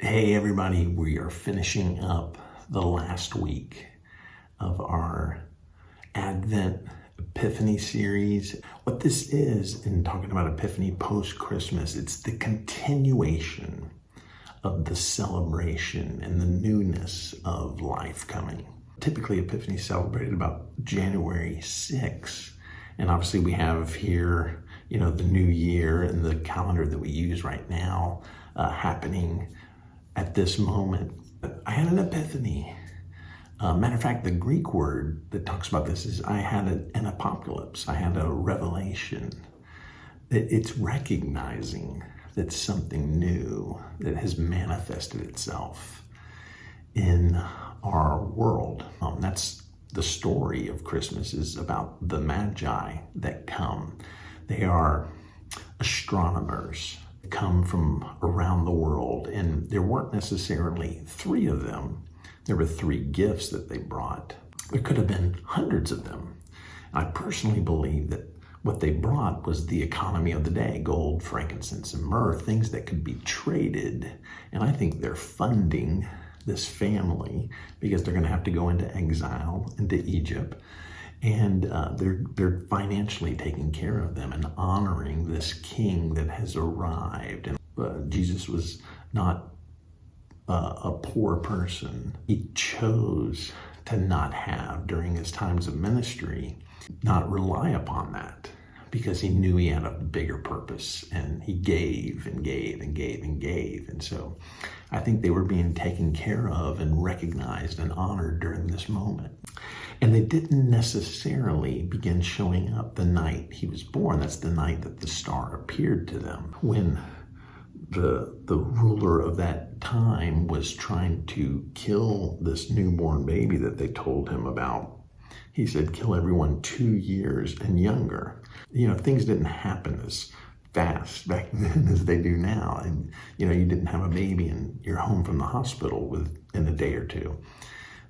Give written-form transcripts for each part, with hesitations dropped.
Hey everybody, we are finishing up the last week of our Advent Epiphany series. What this is, in talking about Epiphany post-Christmas, it's the continuation of the celebration and the newness of life coming. Typically, Epiphany is celebrated about January 6th. And obviously we have here, the new year and the calendar that we use right now happening at this moment. I had an epiphany. Matter of fact, the Greek word that talks about this is I had an apocalypse. I had a revelation. It's recognizing that something new that has manifested itself in our world. That's the story of Christmas, is about the Magi that come. They are astronomers, come from around the world, and there weren't necessarily three of them. There were three gifts that they brought. There could have been hundreds of them. I personally believe that what they brought was the economy of the day: gold, frankincense, and myrrh, things that could be traded. And I think they're funding this family because they're going to have to go into exile into Egypt. And they're financially taking care of them and honoring this king that has arrived. And Jesus was not a poor person. He chose to not have, during his times of ministry, not rely upon that, because he knew he had a bigger purpose, and he gave and gave and gave and gave. And so I think they were being taken care of and recognized and honored during this moment. And they didn't necessarily begin showing up the night he was born. That's the night that the star appeared to them, when the ruler of that time was trying to kill this newborn baby that they told him about. He said, kill everyone 2 years and younger. Things didn't happen as fast back then as they do now. And, you didn't have a baby and you're home from the hospital within a day or two.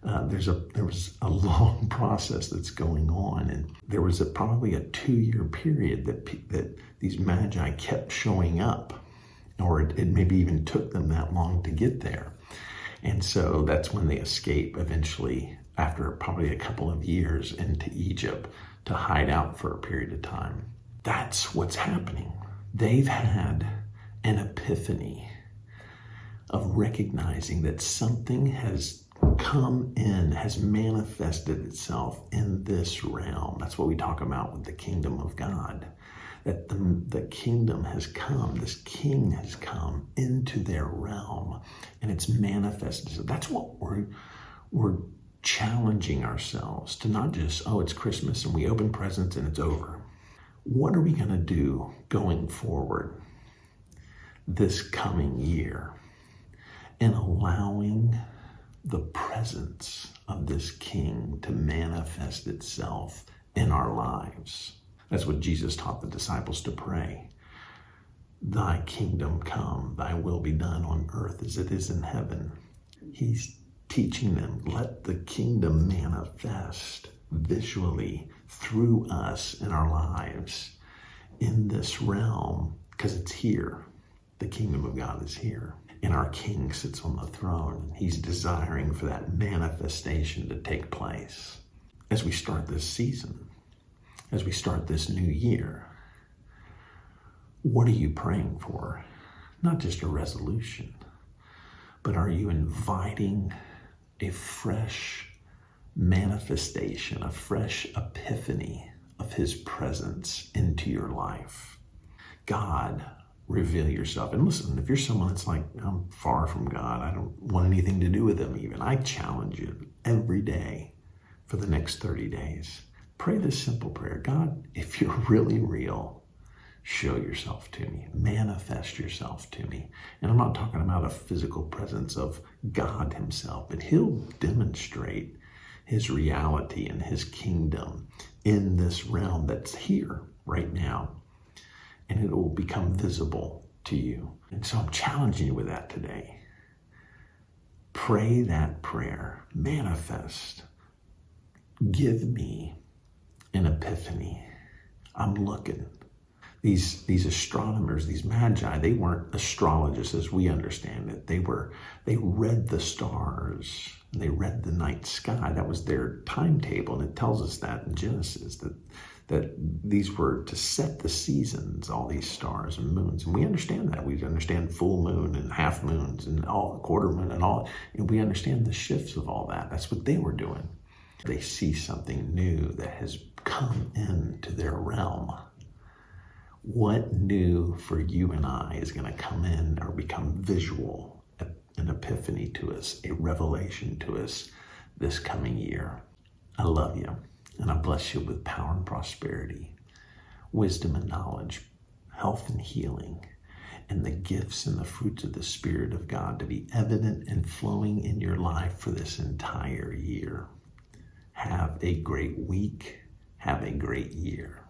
There was a long process that's going on, and there was probably a 2-year period that these Magi kept showing up, or it maybe even took them that long to get there. And so that's when they escape eventually, after probably a couple of years, into Egypt to hide out for a period of time. That's what's happening. They've had an epiphany of recognizing that something has come in, has manifested itself in this realm. That's what we talk about with the kingdom of God. That the kingdom has come, this king has come into their realm, and it's manifested. So that's what we're challenging ourselves to, not just, it's Christmas and we open presents and it's over. What are we going to do going forward this coming year in allowing the presence of this king to manifest itself in our lives? That's what Jesus taught the disciples to pray. Thy kingdom come, thy will be done on earth as it is in heaven. He's teaching them, let the kingdom manifest visually through us in our lives in this realm, because it's here. The kingdom of God is here. And our king sits on the throne. He's desiring for that manifestation to take place. As we start this season, as we start this new year, what are you praying for? Not just a resolution, but are you inviting a fresh manifestation, a fresh epiphany of his presence into your life? God, reveal yourself. And listen, if you're someone that's like, I'm far from God, I don't want anything to do with him even, I challenge you every day for the next 30 days. Pray this simple prayer: God, if you're really real, show yourself to me. Manifest yourself to me. And I'm not talking about a physical presence of God himself, but he'll demonstrate his reality and his kingdom in this realm that's here right now. And it will become visible to you. And so I'm challenging you with that today. Pray that prayer. Manifest. Give me an epiphany. I'm looking. These astronomers, these magi, they weren't astrologists as we understand it. They read the stars, and they read the night sky. That was their timetable, and it tells us that in Genesis that these were to set the seasons, all these stars and moons. And we understand that. We understand full moon and half moons and all quarter moon and all. And we understand the shifts of all that. That's what they were doing. They see something new that has come into their realm. What new for you and I is going to come in or become visual, an epiphany to us, a revelation to us this coming year? I love you, and I bless you with power and prosperity, wisdom and knowledge, health and healing, and the gifts and the fruits of the Spirit of God to be evident and flowing in your life for this entire year. Have a great week. Have a great year.